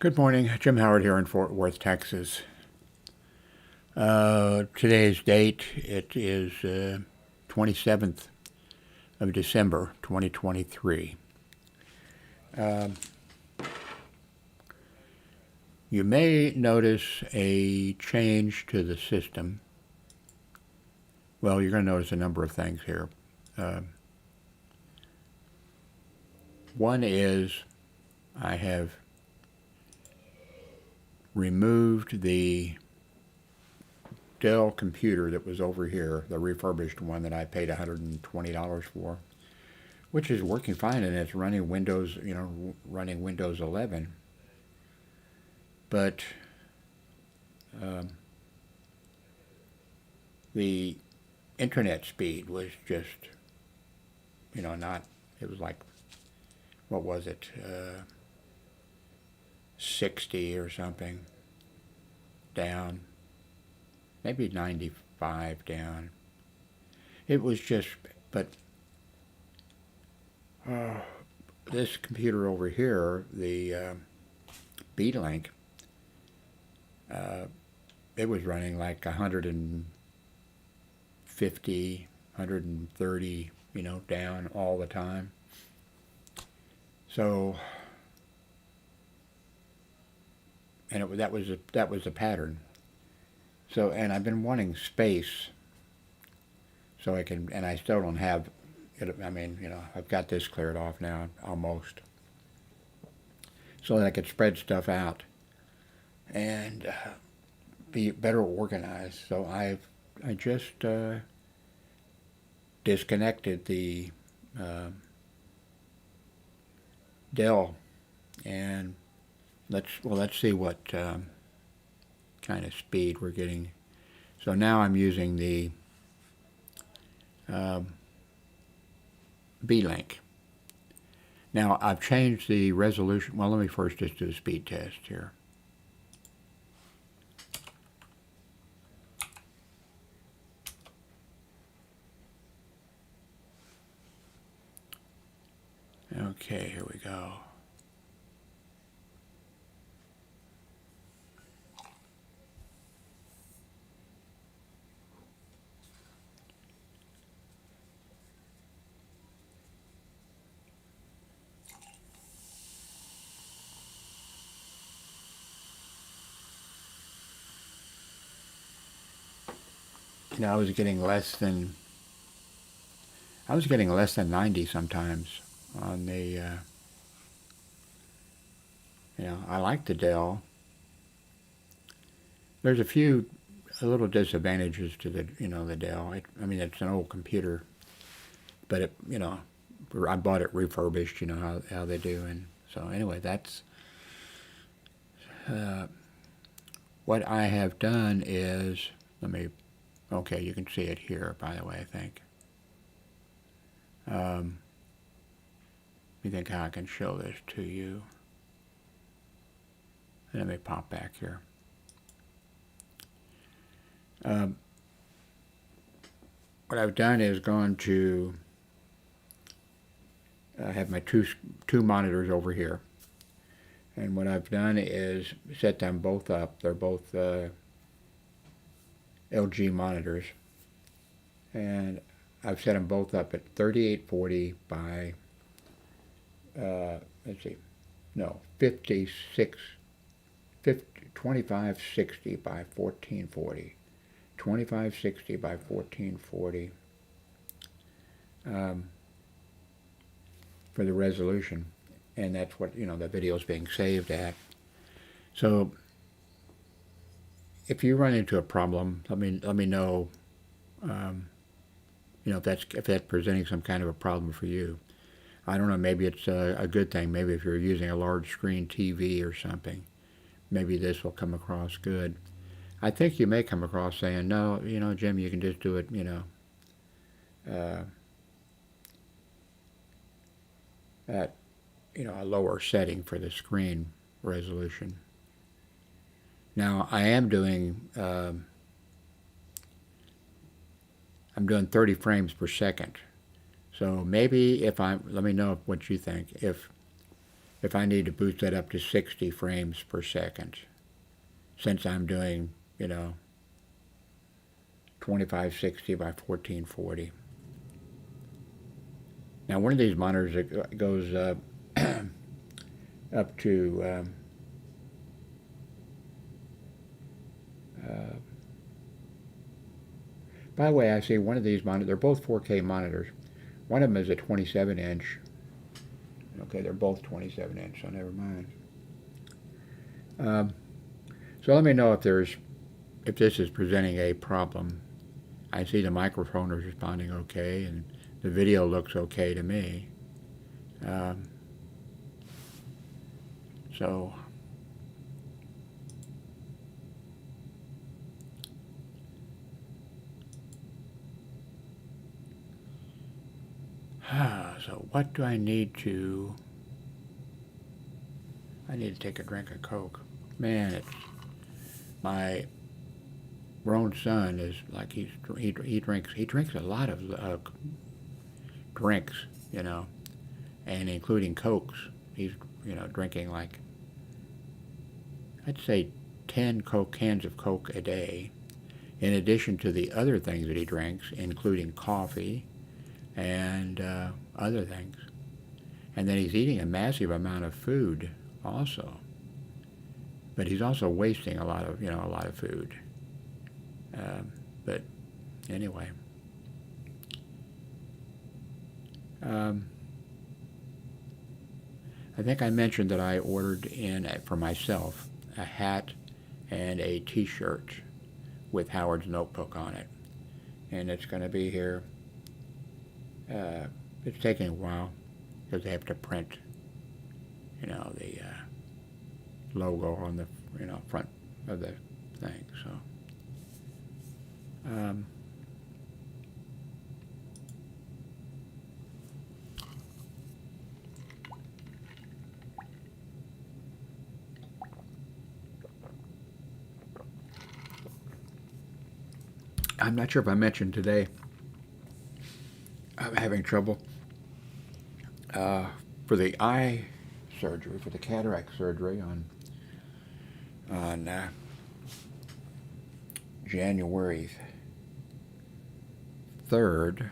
Good morning, Jim Howard here in Fort Worth, Texas. Today's date, it is 27th of December, 2023. You may notice a change to the system. Well, you're going to notice a number of things here. One is I have removed the Dell computer that was over here, the refurbished one that I paid $120 for, which is working fine, and it's running Windows, running Windows 11. But the internet speed was just, not, it was like, what was it, 60 or something down, maybe 95 down. It was just, but this computer over here, the B-Link, it was running like 150, 130, down all the time. So, and that was a pattern. So, and I've been wanting space, so I can, and I still don't have it. I mean, I've got this cleared off now, almost, so that I could spread stuff out and be better organized. So I just disconnected the Dell, and let's see what kind of speed we're getting. So now I'm using the B-Link. Now I've changed the resolution. Well, let me first just do a speed test here. Okay, here we go. I was getting less than 90 sometimes on the I like the Dell. There's a little disadvantages to the the Dell. I mean, it's an old computer, but it I bought it refurbished. You know how they do, and so anyway, that's what I have done is, okay, you can see it here, by the way, I think. Let me think how I can show this to you. Let me pop back here. What I've done is gone to have my two monitors over here, and what I've done is set them both up. They're both LG monitors, and I've set them both up at 3840 by 2560 by 1440. 2560 by 1440 for the resolution, and that's what the video is being saved at. So if you run into a problem, let me know. If that's presenting some kind of a problem for you. I don't know. Maybe it's a good thing. Maybe if you're using a large screen TV or something, maybe this will come across good. I think you may come across saying, no, Jim, you can just do it, at a lower setting for the screen resolution. Now I am doing I'm doing 30 frames per second. So maybe let me know what you think. If if I need to boost that up to 60 frames per second, since I'm doing, 2560 by 1440. Now, one of these monitors that goes up to by the way, I see one of these monitors, they're both 4K monitors. One of them is a 27 inch. Okay, they're both 27 inch, so never mind. So let me know if this is presenting a problem. I see the microphone is responding okay, and the video looks okay to me. So what do I need to... I need to take a drink of Coke. Man, my grown son is like he drinks a lot of drinks, and including Cokes. He's drinking like, I'd say 10 cans of Coke a day, in addition to the other things that he drinks, including coffee and other things. And then he's eating a massive amount of food also. But he's also wasting a lot of food. But anyway. I think I mentioned that I ordered in for myself a hat and a t-shirt with Howard's notebook on it. And it's going to be here. It's taking a while because they have to print, the logo on the, front of the thing. So, I'm not sure if I mentioned today, I'm having trouble for the eye surgery, for the cataract surgery on January 3rd.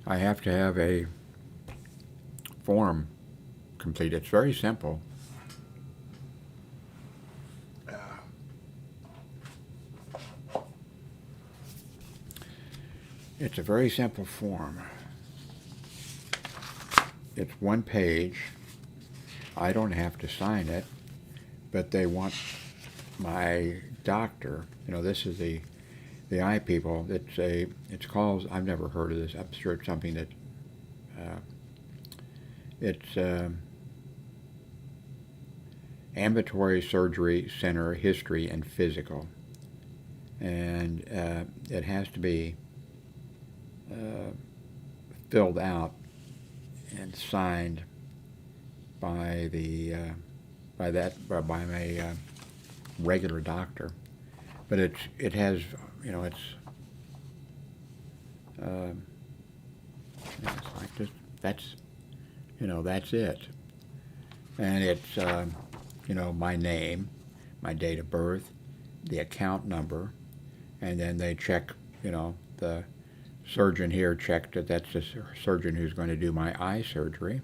I have to have a form complete. It's very simple. It's a very simple form. It's one page. I don't have to sign it, but they want my doctor. This is the eye people. It's called. I've never heard of this. I'm sure it's something that. It's Amatory Surgery Center History and Physical, and it has to be filled out and signed by my regular doctor, but it has it's like this. That's it, and it's my name, my date of birth, the account number, and then they check the surgeon here checked that that's the surgeon who's going to do my eye surgery,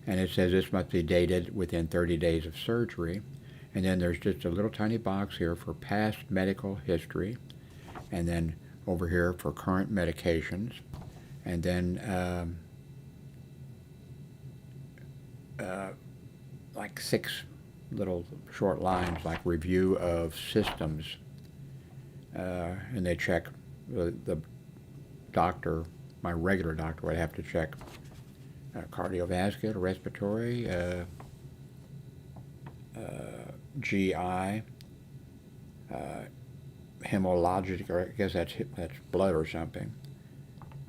and it says this must be dated within 30 days of surgery, and then there's just a little tiny box here for past medical history, and then over here for current medications, and then like 6 little short lines like review of systems, and they check the doctor, my regular doctor would have to check cardiovascular, respiratory, GI, hemologic, or I guess that's blood or something,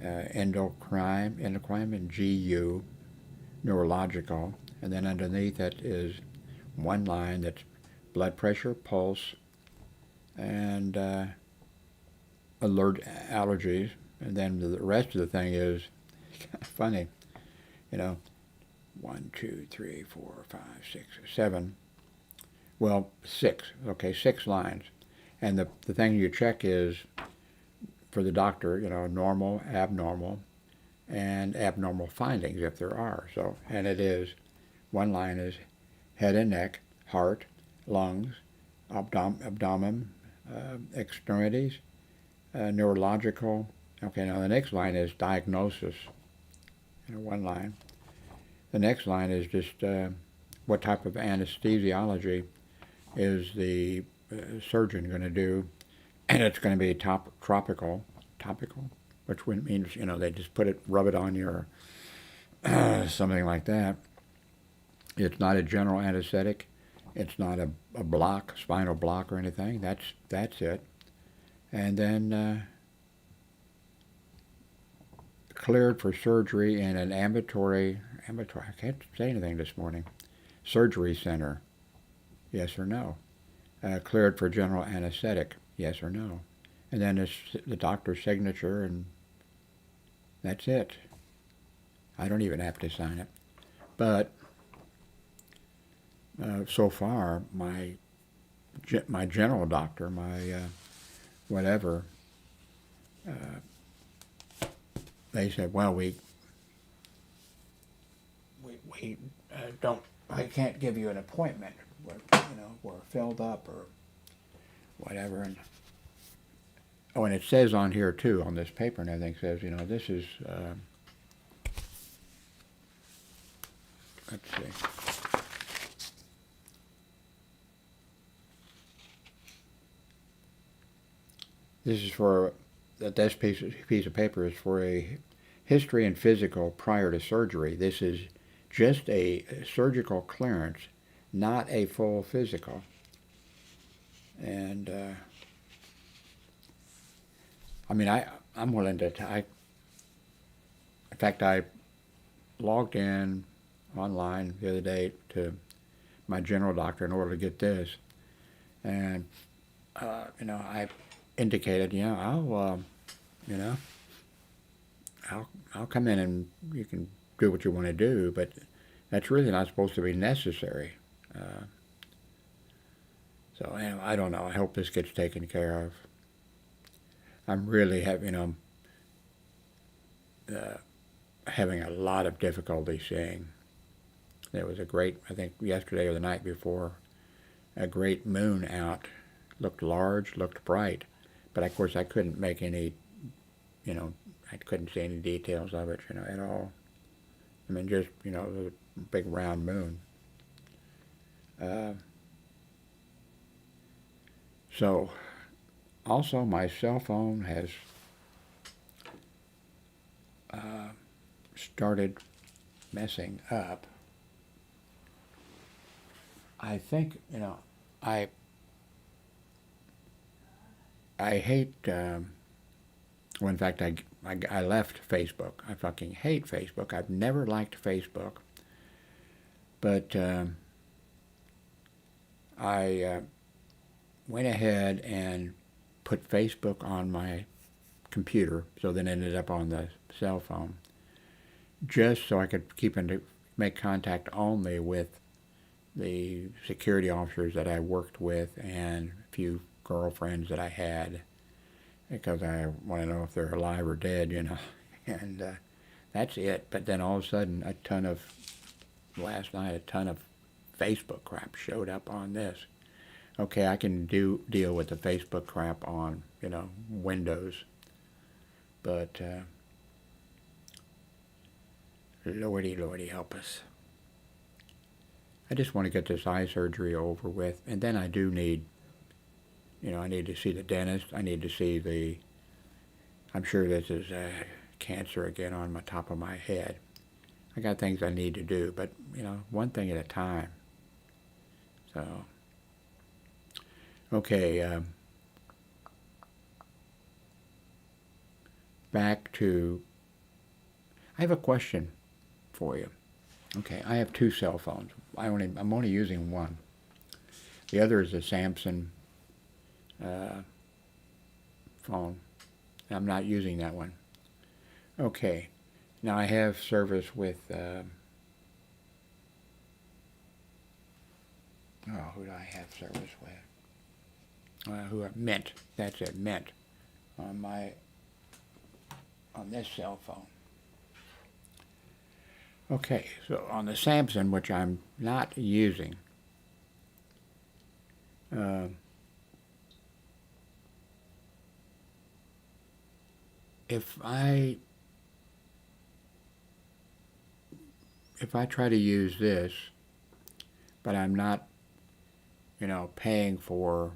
endocrine, and GU, neurological, and then underneath that is one line that's blood pressure, pulse, and alert allergies. And then the rest of the thing is kind of funny, 1, 2, 3, 4, 5, 6, 7. Well, 6. Okay, 6 lines. And the thing you check is, for the doctor, normal, abnormal, and abnormal findings if there are. So, and it is, one line is head and neck, heart, lungs, abdomen, extremities, neurological. Okay, now the next line is diagnosis, one line. The next line is just what type of anesthesiology is the surgeon going to do, and it's going to be topical, which means, they just rub it on you or something like that. It's not a general anesthetic. It's not a spinal block or anything. That's it. And then cleared for surgery in an Amatory, I can't say anything this morning, surgery center, yes or no. Cleared for general anesthetic, yes or no. And then it's the doctor's signature, and that's it. I don't even have to sign it. But so far, my general doctor, my whatever, they said, well, we don't, I can't give you an appointment. We're filled up or whatever. And and it says on here too, on this paper and everything, says, this is, let's see. This is for, this piece of paper is for a history and physical prior to surgery. This is just a surgical clearance, not a full physical. And I'm willing to, in fact, I logged in online the other day to my general doctor in order to get this. And, I indicated, I'll come in and you can do what you want to do, but that's really not supposed to be necessary. So I don't know. I hope this gets taken care of. I'm really having a lot of difficulty seeing. There was a great, I think yesterday or the night before, a great moon out. Looked large, looked bright. But of course I couldn't make any, I couldn't see any details of it, at all. I mean, just, a big round moon. So, also my cell phone has started messing up. I think, I hate, well, in fact, I left Facebook. I fucking hate Facebook. I've never liked Facebook. But I went ahead and put Facebook on my computer, so then ended up on the cell phone, just so I could make contact only with the security officers that I worked with and a few girlfriends that I had, because I want to know if they're alive or dead, and that's it. But then all of a sudden, last night, a ton of Facebook crap showed up on this. Okay, I can deal with the Facebook crap on, Windows, but Lordy help us. I just want to get this eye surgery over with, and then I do need, I need to see the dentist. I need to see I'm sure this is cancer again on the top of my head. I got things I need to do, but, one thing at a time. So, okay, back to, I have a question for you. Okay, I have 2 cell phones. I'm only using one. The other is a Samsung phone. I'm not using that one. Okay, now I have service with Oh, who do I have service with? Mint. That's it, Mint. On this cell phone. Okay, so on the Samsung, which I'm not using, if I try to use this, but I'm not, paying for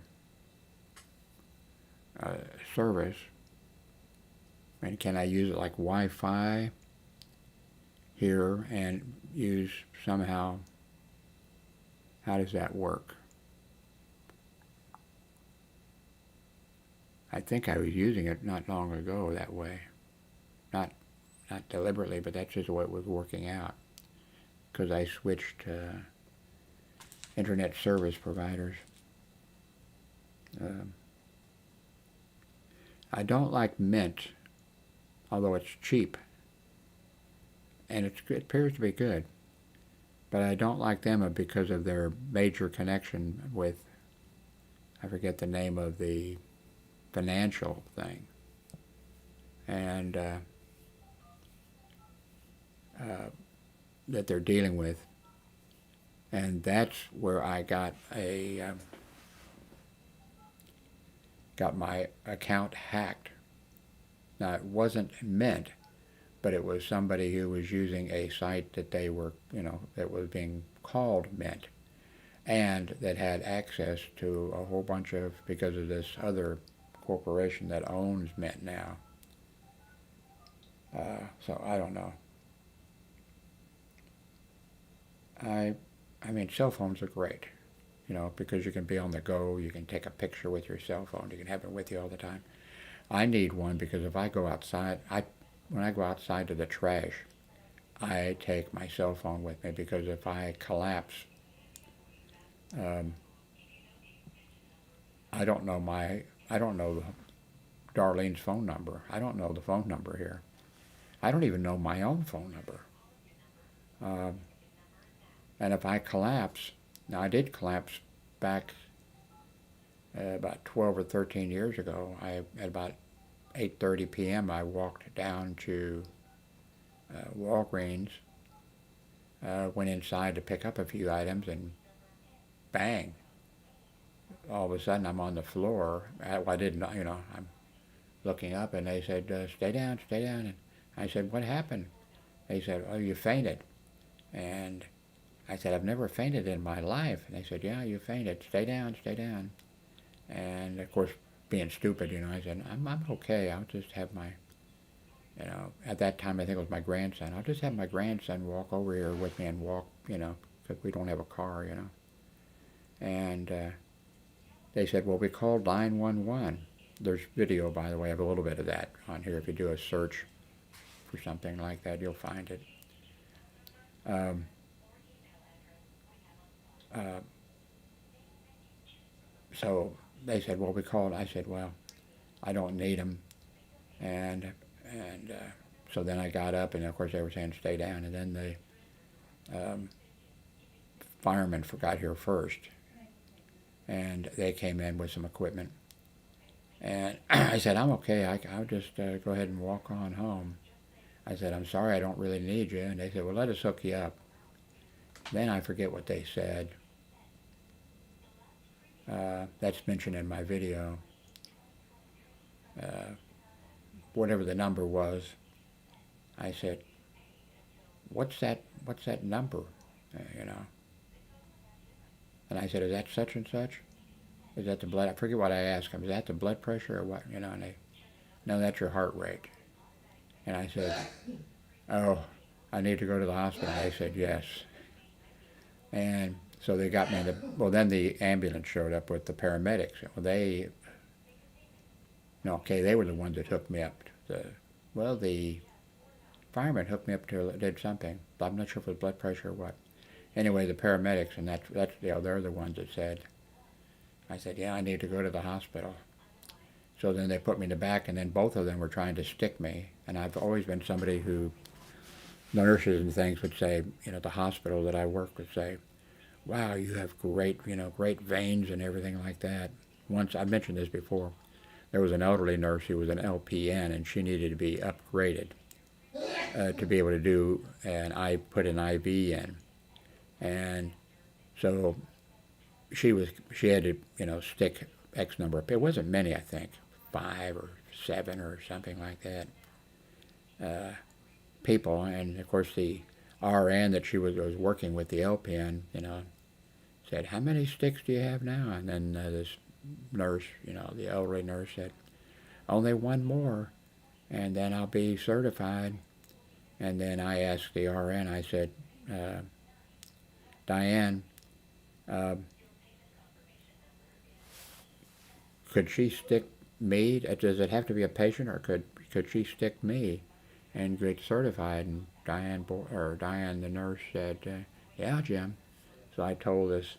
service, and can I use it like Wi-Fi here and use somehow? How does that work? I think I was using it not long ago that way. Not deliberately, but that's just the way it was working out. Because I switched internet service providers. I don't like Mint, although it's cheap. And it appears to be good. But I don't like them because of their major connection with, I forget the name of the financial thing. And that they're dealing with. And that's where I got got my account hacked. Now, it wasn't Mint, but it was somebody who was using a site that they were, that was being called Mint, and that had access to a whole bunch of, because of this other corporation that owns Mint now. So I don't know. I mean, cell phones are great, because you can be on the go, you can take a picture with your cell phone, you can have it with you all the time. I need one because if I go outside, when I go outside to the trash, I take my cell phone with me, because if I collapse, I don't know Darlene's phone number. I don't know the phone number here. I don't even know my own phone number. And if I collapse, now I did collapse back about 12 or 13 years ago. At about 8:30 p.m. I walked down to Walgreens, went inside to pick up a few items, and bang! All of a sudden I'm on the floor. I didn't, I'm looking up, and they said, stay down, stay down. And I said, what happened? They said, oh, you fainted. And I said, I've never fainted in my life. And they said, yeah, you fainted. Stay down, stay down. And of course, being stupid, I said, I'm okay. I'll just have my, at that time I think it was my grandson. I'll just have my grandson walk over here with me and walk, because we don't have a car, And they said, well, we called 911. There's video, by the way. I have a little bit of that on here. If you do a search for something like that, you'll find it. So they said, well, we called. I said, well, I don't need them. And so then I got up, and of course they were saying stay down. And then the firemen got here first, and they came in with some equipment. And I said, I'm okay. I'll just go ahead and walk on home. I said, I'm sorry, I don't really need you. And they said, well, let us hook you up. Then I forget what they said. That's mentioned in my video. Whatever the number was, I said, what's that number? And I said, is that such and such? Is that the blood? I forget what I asked them. Is that the blood pressure or what? And they, no, that's your heart rate. And I said, oh, I need to go to the hospital. They said, yes. And so they got me then the ambulance showed up with the paramedics. Well, they were the ones that hooked me up. The fireman hooked me up did something. But I'm not sure if it was blood pressure or what. Anyway, the paramedics, and they're the ones that said, I said, yeah, I need to go to the hospital. So then they put me in the back, and then both of them were trying to stick me. And I've always been somebody who, the nurses and things would say, the hospital that I work would say, wow, you have great, great veins and everything like that. Once, I mentioned this before, there was an elderly nurse who was an LPN, and she needed to be upgraded to be able to do, and I put an IV in. And so she had to, stick X number of, it wasn't many, I think, 5 or 7 or something like that, people. And of course the RN that she was working with, the LPN, said, how many sticks do you have now? And then this nurse, the elderly nurse said, only one more, and then I'll be certified. And then I asked the RN, I said, Diane, could she stick me? Does it have to be a patient, or could she stick me and get certified? And Diane, the nurse, said, yeah, Jim. So I told this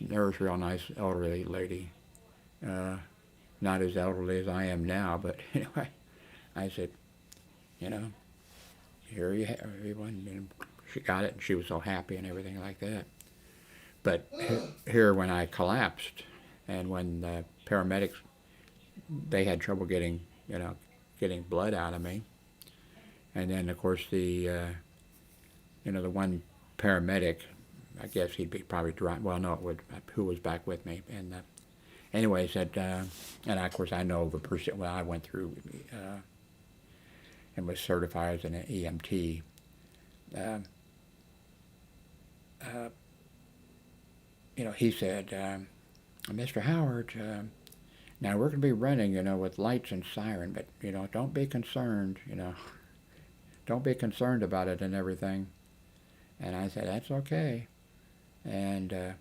nurse, real nice elderly lady, not as elderly as I am now, but anyway, I said, here you have everyone. And she got it, and she was so happy and everything like that. But here, when I collapsed, and when the paramedics, they had trouble getting blood out of me, and then of course the one paramedic, I guess he'd be probably driving. Well, no, who was back with me, and anyway, said, and of course I know the person. Well, I went through and was certified as an EMT. He said, Mr. Howard, now we're going to be running, with lights and siren, but, don't be concerned, don't be concerned about it and everything. And I said, that's okay. And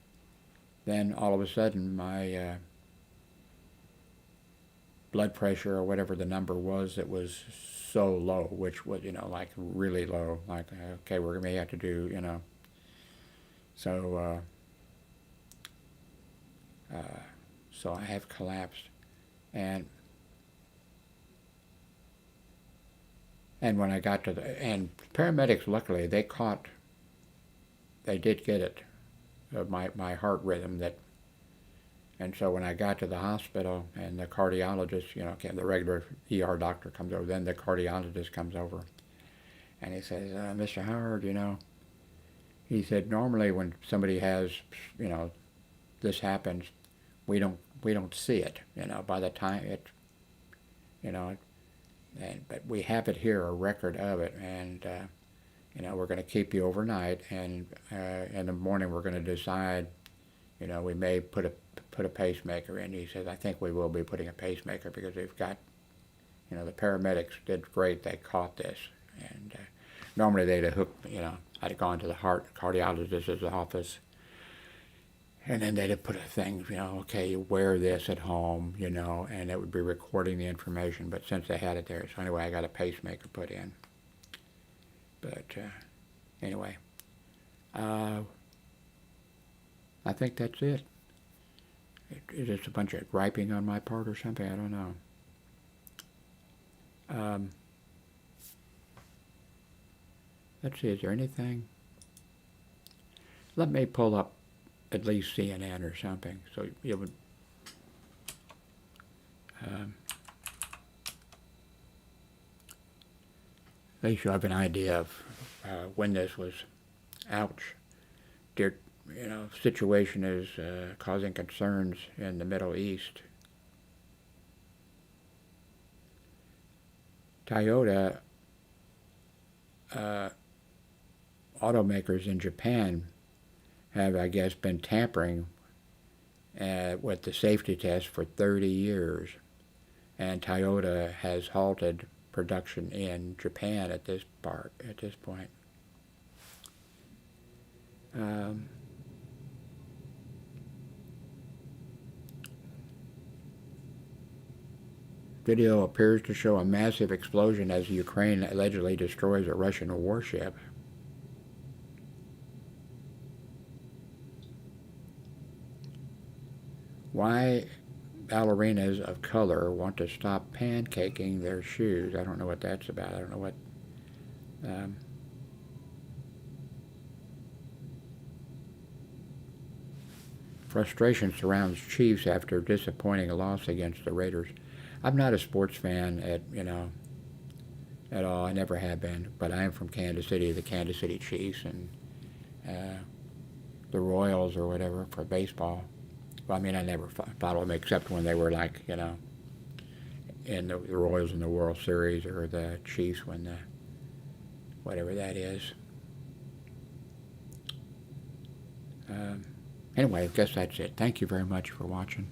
then all of a sudden my blood pressure, or whatever the number was, it was so low, which was, like really low, like, okay, we're going to have to do, so so I have collapsed, and when I got to and paramedics, luckily they did get it, my heart rhythm, and so when I got to the hospital, and the cardiologist, the regular ER doctor comes over, then the cardiologist comes over, and he says, Mr. Howard, he said, normally when somebody has, this happens, we don't see it, by the time it, but we have it here, a record of it, and we're going to keep you overnight, and in the morning we're going to decide, we may put a pacemaker in. He says, I think we will be putting a pacemaker, because they've got, the paramedics did great, they caught this, and normally they'd have hooked, I'd have gone to the cardiologist's office, and then they'd have put a thing, okay, you wear this at home, and it would be recording the information. But since they had it there, so anyway, I got a pacemaker put in. But anyway, I think that's it. Is this a bunch of griping on my part or something? I don't know. Let's see, is there anything? Let me pull up at least CNN or something, so you would, at least you have an idea of when this was. Ouch. Dear, situation is causing concerns in the Middle East. Toyota automakers in Japan have, I guess, been tampering with the safety test for 30 years, and Toyota has halted production in Japan at this point. Video appears to show a massive explosion as Ukraine allegedly destroys a Russian warship. Why ballerinas of color want to stop pancaking their shoes? I don't know what that's about. I don't know what... Frustration surrounds Chiefs after disappointing loss against the Raiders. I'm not a sports fan at all. I never have been, but I am from Kansas City, the Kansas City Chiefs, and the Royals or whatever for baseball. Well, I mean, I never followed them except when they were like, in the Royals in the World Series or the Chiefs when the whatever that is. Anyway, I guess that's it. Thank you very much for watching.